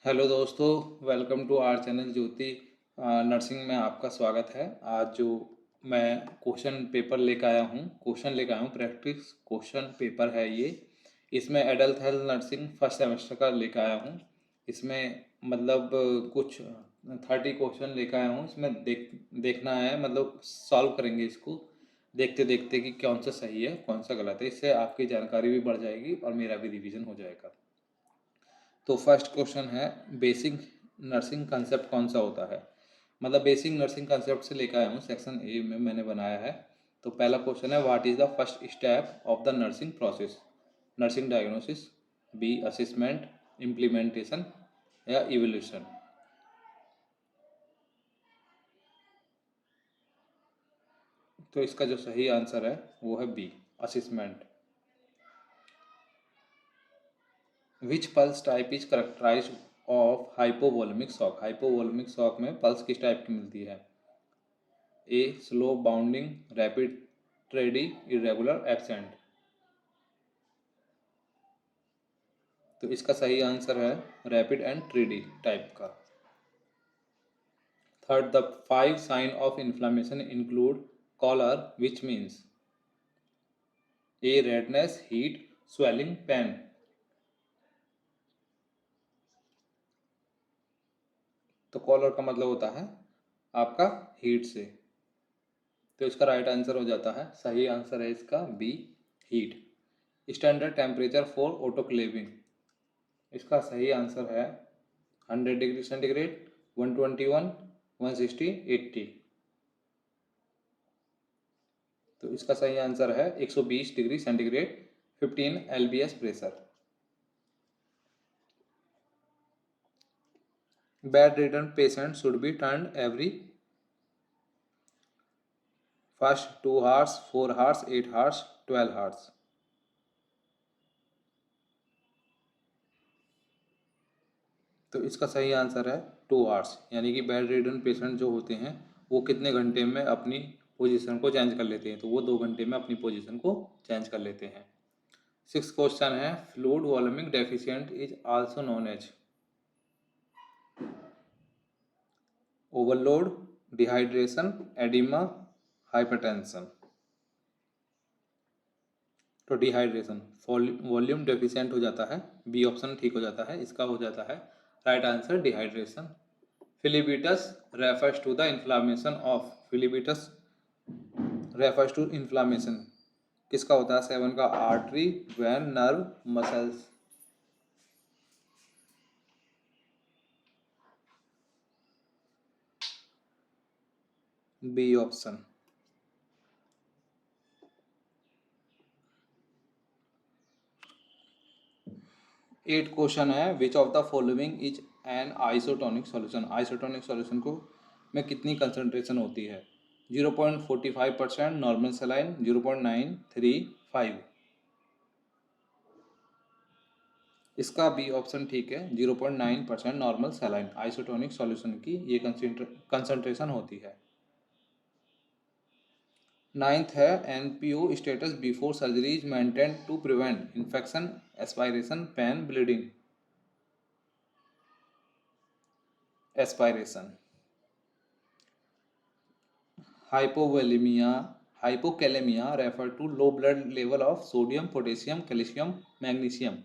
Hello दोस्तों, welcome to our channel Jyoti nursing में आपका स्वागत है। आज जो मैं क्वेश्चन लेकर आया हूँ, प्रैक्टिस क्वेश्चन पेपर है ये। इसमें adult health nursing first semester का लेकर आया हूँ। इसमें मतलब कुछ 30 क्वेश्चन लेकर आया हूँ। इसमें देखना है, मतलब सॉल्व करेंगे इसको देखते देखते कि कौन सा सही है कौन सा गलत है। इससे आपकी जानकारी भी बढ़ जाएगी और मेरा भी रिवीजन हो जाएगा। तो फर्स्ट क्वेश्चन है, बेसिक नर्सिंग कंसेप्ट कौन सा होता है। मतलब बेसिक नर्सिंग कंसेप्ट से लेकर आया हूँ, सेक्शन ए में मैंने बनाया है। तो पहला क्वेश्चन है, what is the first step of the nursing process. Nursing diagnosis, B assessment, implementation या इवोल्यूशन। तो इसका जो सही आंसर है वो है B assessment. Which pulse type is characterise of hypovolemic shock. Hypovolemic shock में पल्स किस टाइप की मिलती है। A slow bounding, rapid, thready, irregular, absent. तो इसका सही आंसर है रैपिड एंड ट्रेडी टाइप का। Third, the 5 sign of inflammation include calor which means. A redness, heat, swelling, pain. तो कॉलर का मतलब होता है आपका हीट से। तो इसका राइट आंसर हो जाता है, सही आंसर है इसका B heat. Standard temperature for autoclaving. इसका सही आंसर है 100 डिग्री सेंटीग्रेड, 121, 160, 80। तो इसका सही आंसर है 120 degree centigrade, 15 LBS pressure. Bed ridden patient should be turn every first 2 hours, 4 hours, 8 hours, 12 hours। तो इसका सही आंसर है 2 hours। यानी कि बेड रिडन पेशेंट जो होते हैं वो कितने घंटे में अपनी पोजीशन को चेंज कर लेते हैं। तो वो 2 घंटे में अपनी पोजीशन को चेंज कर लेते हैं। सिक्स क्वेश्चन है, fluid volumic deficient is also known as overload, dehydration, oedema, hypertension. तो डिहाइड्रेशन, वॉल्यूम डेफिशिएंट हो जाता है, बी ऑप्शन ठीक हो जाता है, इसका हो जाता है right answer dehydration. Phlebitis refers to the inflammation of. Phlebitis refers to inflammation किसका होता है, सेवन का artery, vein, nerve, muscles. B option. 8 question है, which of the following is an isotonic solution. Isotonic solution को में कितनी concentration होती है। 0.45%, नॉर्मल सलाइन 0.935। इसका बी ऑप्शन ठीक है, 0.9% नॉर्मल सलाइन आइसोटोनिक सॉल्यूशन की ये कंसंट्रेशन होती है। नाइन्थ है, NPO status before surgery is maintain to prevent infection, aspiration, pain, bleeding. Aspiration. Hypovolemia, hypokalemia refer to low blood level of sodium, potassium, calcium, magnesium।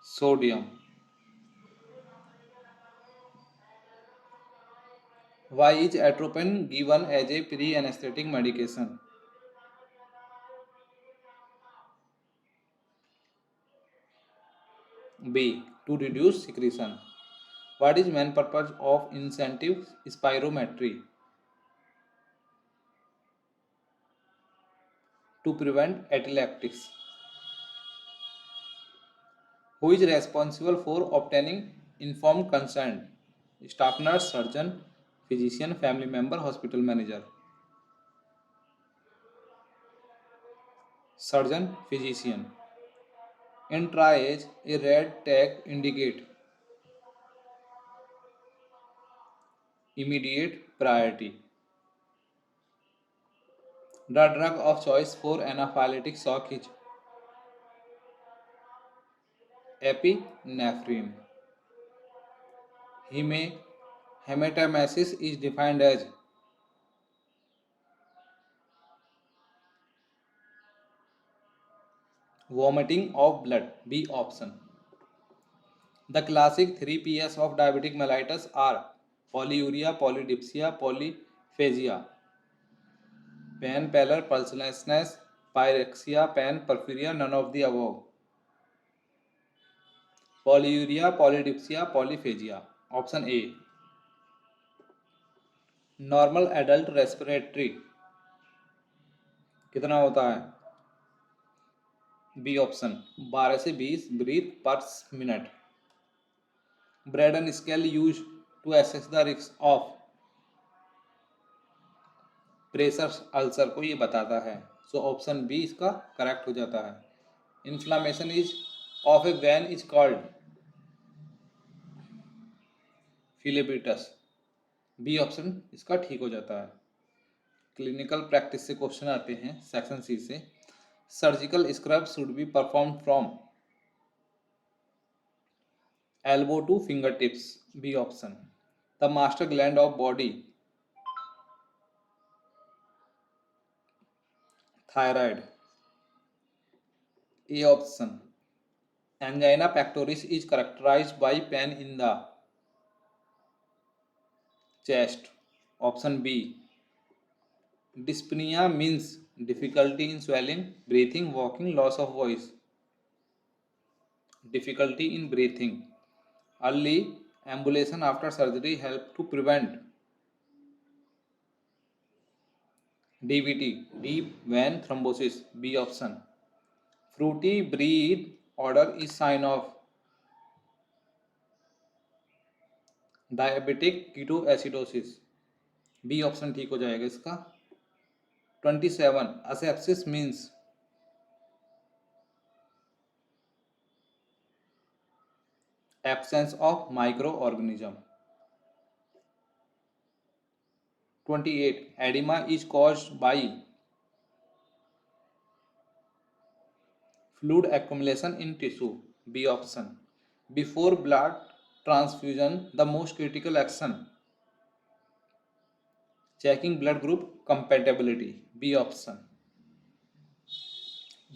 Sodium. Why is atropine given as a pre-anesthetic medication? B. To reduce secretion. What is main purpose of incentive spirometry? To prevent atelectasis. Who is responsible for obtaining informed consent? Staff nurse, surgeon, physician, family member, hospital manager। Surgeon, physician। In triage, a red tag indicate immediate priority. The drug of choice for anaphylactic shock is epinephrine. Hematemesis is defined as vomiting of blood. B option. The classic 3 Ps of diabetic mellitus are polyuria, polydipsia, polyphagia, pain, pallor, pulselessness, pyrexia, pain, porphyria, none of the above. Polyuria, polydipsia, polyphagia. Option A. Normal adult respiratory कितना होता है? B option 12 से 20 breath per minute. Braden scale use to assess the risk of pressure ulcer को ये बताता है. So option B इसका correct हो जाता है. Inflammation is of a vein is called phlebitis. B option इसका ठीक हो जाता है. क्लिनिकल प्रैक्टिस से क्वेश्चन आते हैं सेक्शन सी से. Surgical scrub should be perform from elbow to fingertips. B option. The master gland of body, thyroid. A option. Angina pectoris is characterized by pain in the chest. Option B. Dyspnea means difficulty in swallowing, breathing, walking, loss of voice. Difficulty in breathing. Early ambulation after surgery help to prevent DVT, deep vein thrombosis. B option. Fruity breath odor is sign of diabetic ketoacidosis. B option ठीक हो जाएगा इसका. 27 asepsis means absence of micro organism. 28 oedema is caused by fluid accumulation in tissue. B option. Before blood transfusion, the most critical action checking blood group compatibility. B option.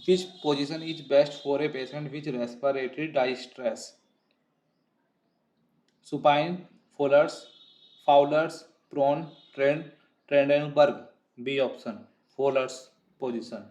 Which position is best for a patient with respiratory distress? Supine, Fowler's, prone, Trendelenburg. B option. Fowler's position.